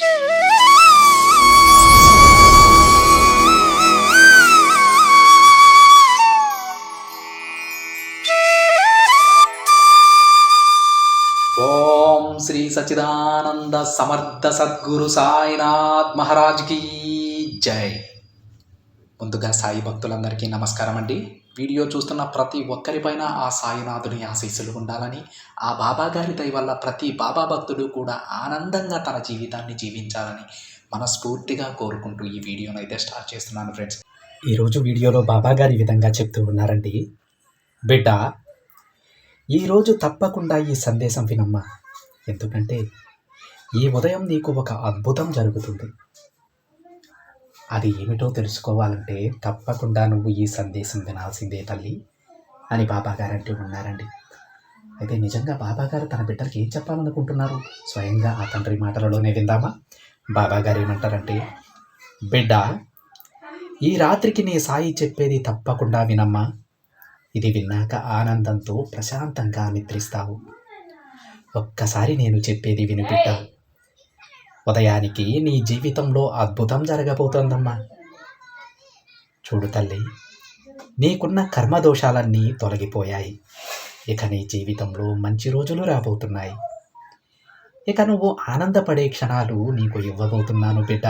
ఓం శ్రీ సచ్చిదానంద సమర్థ సద్గురు సాయినాథ్ మహారాజ్ కి జై. ముందుగా సాయి భక్తులందరికీ నమస్కారం అండి. వీడియో చూస్తున్న ప్రతి ఒక్కరిపైన ఆ సాయినాథుని ఆశీస్సులు ఉండాలని, ఆ బాబా గారి దయ వల్ల ప్రతి బాబా భక్తుడు కూడా ఆనందంగా తన జీవితాన్ని జీవించాలని మనస్ఫూర్తిగా కోరుకుంటూ ఈ వీడియోను అయితే స్టార్ట్ చేస్తున్నాను ఫ్రెండ్స్. ఈరోజు వీడియోలో బాబా గారి విధంగా చెప్తూ ఉన్నారండి, బిడ్డ ఈరోజు తప్పకుండా ఈ సందేశం వినమ్మా, ఎందుకంటే ఈ ఉదయం నీకు ఒక అద్భుతం జరుగుతుంది. అది ఏమిటో తెలుసుకోవాలంటే తప్పకుండా నువ్వు ఈ సందేశం వినాల్సిందే తల్లి అని బాబాగారు అంటూ ఉన్నారండి. అయితే నిజంగా బాబాగారు తన బిడ్డలకి ఏం చెప్పాలనుకుంటున్నారు స్వయంగా ఆ తండ్రి మాటలలోనే విందామా. బాబాగారు ఏమంటారంటే, బిడ్డ ఈ రాత్రికి నీ సాయి చెప్పేది తప్పకుండా వినమ్మా. ఇది విన్నాక ఆనందంతో ప్రశాంతంగా నిద్రిస్తావు. ఒక్కసారి నేను చెప్పేది విను బిడ్డ. ఉదయానికి నీ జీవితంలో అద్భుతం జరగబోతోందమ్మా. చూడు తల్లి, నీకున్న కర్మదోషాలన్నీ తొలగిపోయాయి. ఇక నీ జీవితంలో మంచి రోజులు రాబోతున్నాయి. ఇక నువ్వు ఆనందపడే క్షణాలు నీకు ఇవ్వబోతున్నాను బిడ్డ.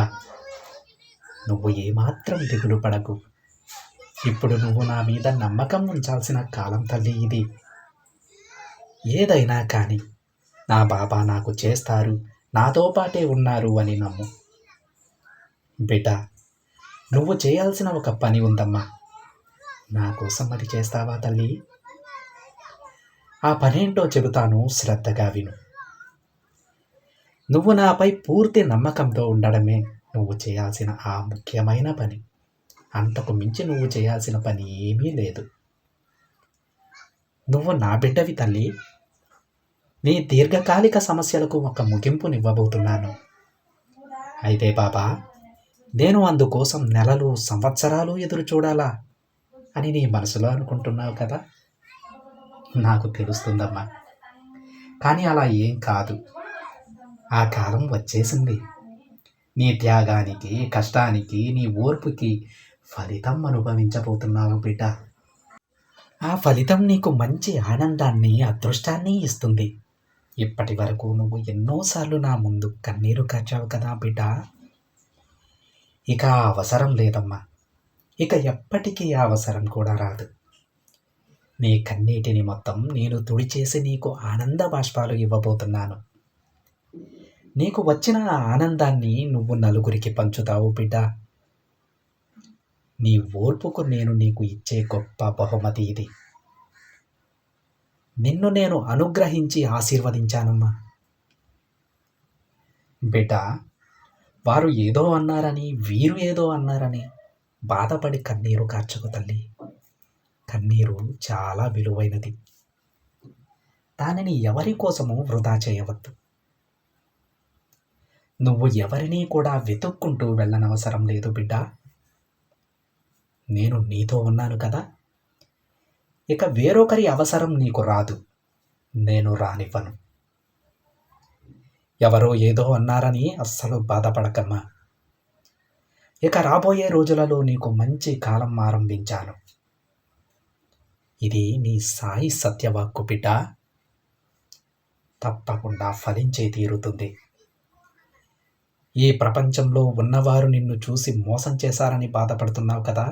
నువ్వు ఏమాత్రం దిగులు పడకు. ఇప్పుడు నువ్వు నా మీద నమ్మకం ఉంచాల్సిన కాలం తల్లి ఇది. ఏదైనా కానీ నా బాబా నాకు చేస్తారు, నాతో పాటే ఉన్నారు అని నమ్ము బిడ్డ. నువ్వు చేయాల్సిన ఒక పని ఉందమ్మా. నా కోసం అది చేస్తావా తల్లి? ఆ పనేంటో చెబుతాను, శ్రద్ధగా విను. నువ్వు నాపై పూర్తి నమ్మకంతో ఉండడమే నువ్వు చేయాల్సిన ఆ ముఖ్యమైన పని. అంతకు మించి నువ్వు చేయాల్సిన పని ఏమీ లేదు. నువ్వు నా బిడ్డవి తల్లి. నీ దీర్ఘకాలిక సమస్యలకు ఒక ముగింపునివ్వబోతున్నాను. అయితే బాబా, నేను అందుకోసం నెలలు సంవత్సరాలు ఎదురు చూడాలా అని నీ మనసులో అనుకుంటున్నావు కదా. నాకు తెలుస్తుందమ్మా, కానీ అలా ఏం కాదు. ఆ కాలం వచ్చేసింది. నీ త్యాగానికి, కష్టానికి, నీ ఓర్పుకి ఫలితం అనుభవించబోతున్నావు బిడ్డ. ఆ ఫలితం నీకు మంచి ఆనందాన్ని, అదృష్టాన్ని ఇస్తుంది. ఇప్పటి వరకు నువ్వు ఎన్నోసార్లు నా ముందు కన్నీరు కార్చావు కదా బిడ్డ. ఇక ఆ అవసరం లేదమ్మా. ఇక ఎప్పటికీ ఆ అవసరం కూడా రాదు. నీ కన్నీటిని మొత్తం నేను తుడిచేసి నీకు ఆనంద బాష్పాలు ఇవ్వబోతున్నాను. నీకు వచ్చిన ఆ ఆనందాన్ని నువ్వు నలుగురికి పంచుతావు బిడ్డ. నీ ఓర్పుకు నేను నీకు ఇచ్చే గొప్ప బహుమతి ఇది. నిన్ను నేను అనుగ్రహించి ఆశీర్వదించానమ్మా. బిడ్డ, వారు ఏదో అన్నారని, వీరు ఏదో అన్నారని బాధపడి కన్నీరు కార్చకు తల్లి. కన్నీరు చాలా విలువైనది. దానిని ఎవరి కోసము వృధా చేయవద్దు. నువ్వు ఎవరినీ కూడా వెతుక్కుంటూ వెళ్ళనవసరం లేదు బిడ్డ. నేను నీతో ఉన్నాను కదా. ఇక వేరొకరి అవసరం నీకు రాదు, నేను రానివ్వను. ఎవరో ఏదో అన్నారని అస్సలు బాధపడకమ్మా. ఇక రాబోయే రోజులలో నీకు మంచి కాలం ఆరంభించాను. ఇది నీ సాయి సత్యవాక్కు బిడ్డ. తప్పకుండా ఫలించే తీరుతుంది. ఈ ప్రపంచంలో ఉన్నవారు నిన్ను చూసి మోసం చేశారని బాధపడుతున్నావు కదా.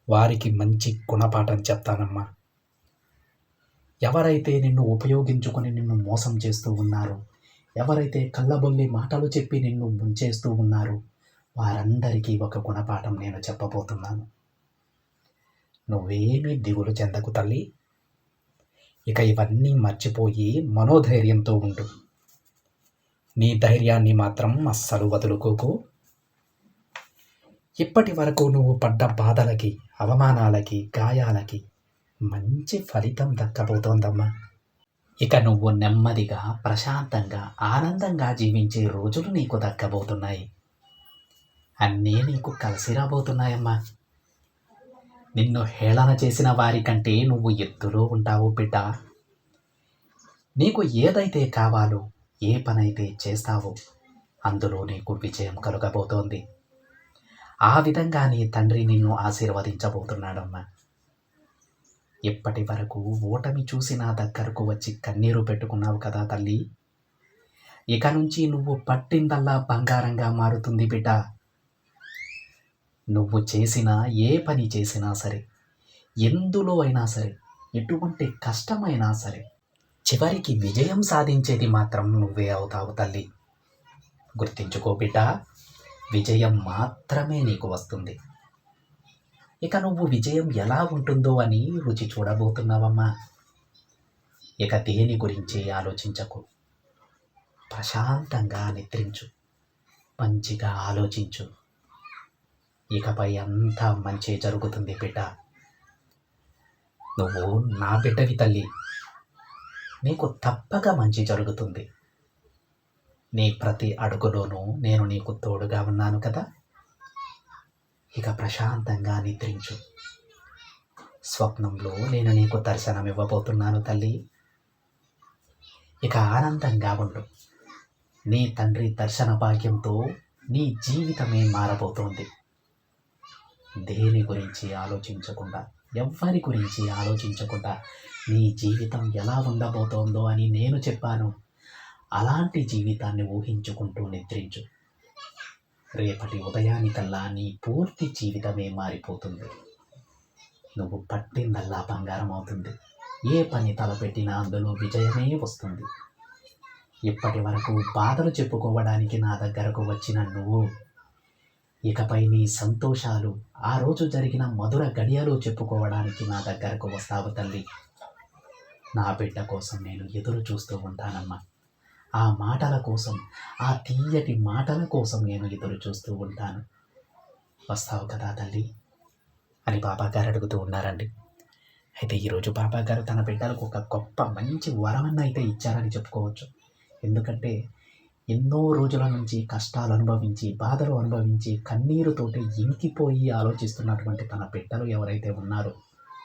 వారికి మంచి గుణపాఠం చెప్తానమ్మా. ఎవరైతే నిన్ను ఉపయోగించుకొని నిన్ను మోసం చేస్తూ ఉన్నారో, ఎవరైతే కళ్ళబొల్లి మాటలు చెప్పి నిన్ను ముంచేస్తూ ఉన్నారో, వారందరికీ ఒక గుణపాఠం నేను చెప్పబోతున్నాను. నువ్వేమీ దిగులు చెందకు తల్లి. ఇక ఇవన్నీ మర్చిపోయి మనోధైర్యంతో ఉండు. నీ ధైర్యాన్ని మాత్రం అస్సలు వదులుకోకు. ఇప్పటి వరకు నువ్వు పడ్డ బాధలకి, అవమానాలకి, గాయాలకి మంచి ఫలితం దక్కబోతోందమ్మా. ఇక నువ్వు నెమ్మదిగా, ప్రశాంతంగా, ఆనందంగా జీవించే రోజులు నీకు దక్కబోతున్నాయి. అన్నీ నీకు కలిసి రాబోతున్నాయమ్మా. నిన్ను హేళన చేసిన వారికంటే నువ్వు ఎత్తులో ఉంటావు బిడ్డ. నీకు ఏదైతే కావాలో ఏ పనైతే చేస్తావో అందులో నీకు విజయం కలుగబోతోంది. ఆ విధంగా నీ తండ్రి నిన్ను ఆశీర్వదించబోతున్నాడమ్మా. ఇప్పటి వరకు ఓటమి చూసి నా దగ్గరకు వచ్చి కన్నీరు పెట్టుకున్నావు కదా తల్లి. ఇక నుంచి నువ్వు పట్టిందల్లా బంగారంగా మారుతుంది బిడ్డ. నువ్వు చేసిన ఏ పని చేసినా సరే, ఎందులో అయినా సరే, ఎటువంటి కష్టమైనా సరే, చివరికి విజయం సాధించేది మాత్రం నువ్వే అవుతావు తల్లి. గుర్తించుకో బిడ్డ, విజయం మాత్రమే నీకు వస్తుంది. ఇక నువ్వు విజయం ఎలా ఉంటుందో అని రుచి చూడబోతున్నావమ్మా. ఇక దేని గురించి ఆలోచించకు. ప్రశాంతంగా నిద్రించు, మంచిగా ఆలోచించు. ఇకపై అంతా మంచి జరుగుతుంది బిడ్డ. నువ్వు నా బిడ్డవి తల్లి. నీకు తప్పక మంచి జరుగుతుంది. నీ ప్రతి అడుగులోనూ నేను నీకు తోడుగా ఉన్నాను కదా. ఇక ప్రశాంతంగా నిద్రించు. స్వప్నంలో నేను నీకు దర్శనం ఇవ్వబోతున్నాను తల్లి. ఇక ఆనందంగా ఉండు. నీ తండ్రి దర్శన భాగ్యంతో నీ జీవితమే మారబోతోంది. దేని గురించి ఆలోచించకుండా, ఎవ్వరి గురించి ఆలోచించకుండా నీ జీవితం ఎలా ఉండబోతోందో అని నేను చెప్పాను. అలాంటి జీవితాన్ని ఊహించుకుంటూ నిద్రించు. రేపటి ఉదయానికల్లా నీ పూర్తి జీవితమే మారిపోతుంది. నువ్వు పట్టిందల్లా బంగారం అవుతుంది. ఏ పని తలపెట్టినా అందులో విజయమే వస్తుంది. ఇప్పటి వరకు బాధలు చెప్పుకోవడానికి నా దగ్గరకు వచ్చిన నువ్వు ఇకపై నీ సంతోషాలు, ఆ రోజు జరిగిన మధుర గడియలు చెప్పుకోవడానికి నా దగ్గరకు వస్తావు తల్లి. నా బిడ్డ కోసం నేను ఎదురు చూస్తూ ఉంటానమ్మా. ఆ మాటల కోసం, ఆ తీయటి మాటల కోసం నేను ఎదురు చూస్తూ ఉంటాను. వస్తావు కదా తల్లి అని బాబాగారు అడుగుతూ ఉన్నారండి. అయితే ఈరోజు బాబాగారు తన బిడ్డలకు ఒక గొప్ప మంచి వరమన్న అయితే ఇచ్చారని చెప్పుకోవచ్చు. ఎందుకంటే ఎన్నో రోజుల నుంచి కష్టాలు అనుభవించి, బాధలు అనుభవించి, కన్నీరుతోటి ఇంకిపోయి ఆలోచిస్తున్నటువంటి తన బిడ్డలు ఎవరైతే ఉన్నారో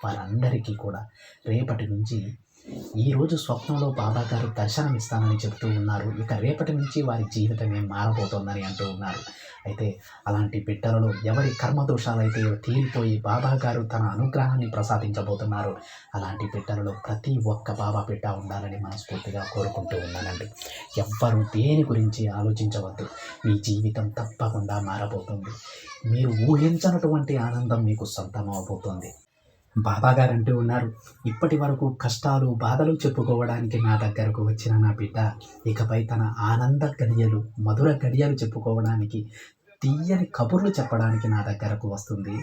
వారందరికీ కూడా రేపటి నుంచి, ఈరోజు స్వప్నంలో బాబాగారు దర్శనం ఇస్తానని చెబుతూ ఉన్నారు. ఇక రేపటి నుంచి వారి జీవితమే మారబోతోందని అంటూ ఉన్నారు. అయితే అలాంటి బిడ్డలలో ఎవరి కర్మదోషాలైతే తీరిపోయి బాబాగారు తన అనుగ్రహాన్ని ప్రసాదించబోతున్నారు, అలాంటి బిడ్డలలో ప్రతి ఒక్క బాబా బిడ్డ ఉండాలని మనస్ఫూర్తిగా కోరుకుంటూ ఉన్నానండి. ఎవ్వరూ దేని గురించి ఆలోచించవద్దు. మీ జీవితం తప్పకుండా మారబోతుంది. మీరు ఊహించనటువంటి ఆనందం మీకు సొంతం అవబోతుంది. బాబాగారు అంటూ ఉన్నారు, ఇప్పటి వరకు కష్టాలు, బాధలు చెప్పుకోవడానికి నా దగ్గరకు వచ్చిన నా బిడ్డ ఇకపై తన ఆనంద గడియలు, మధుర గడియలు చెప్పుకోవడానికి, తీయని కబుర్లు చెప్పడానికి నా దగ్గరకు వస్తుంది.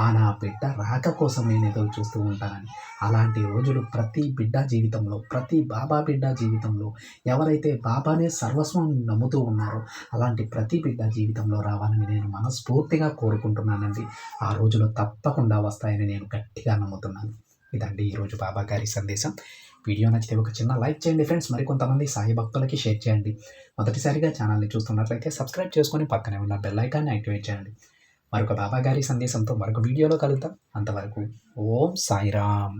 ఆ నా బిడ్డ రాక కోసం నేను ఎదురు చూస్తూ ఉంటానని. అలాంటి రోజులు ప్రతి బిడ్డ జీవితంలో, ప్రతి బాబా బిడ్డ జీవితంలో, ఎవరైతే బాబానే సర్వస్వం నమ్ముతూ ఉన్నారో అలాంటి ప్రతి బిడ్డ జీవితంలో రావాలని నేను మనస్ఫూర్తిగా కోరుకుంటున్నానండి. ఆ రోజులు తప్పకుండా వస్తాయని నేను గట్టిగా నమ్ముతున్నాను. ఇదండి ఈరోజు బాబా గారి సందేశం. వీడియో నచ్చితే ఒక చిన్న లైక్ చేయండి ఫ్రెండ్స్. మరికొంతమంది సాయి భక్తులకి షేర్ చేయండి. మొదటిసారిగా ఛానల్ని చూస్తున్నట్లయితే సబ్స్క్రైబ్ చేసుకొని పక్కనే ఉన్న బెల్ ఐకాన్ని యాక్టివేట్ చేయండి. మరొక బాబా గారి సందేశంతో మరొక వీడియోలో కలుద్దాం. అంతవరకు ఓం సాయిరామ్.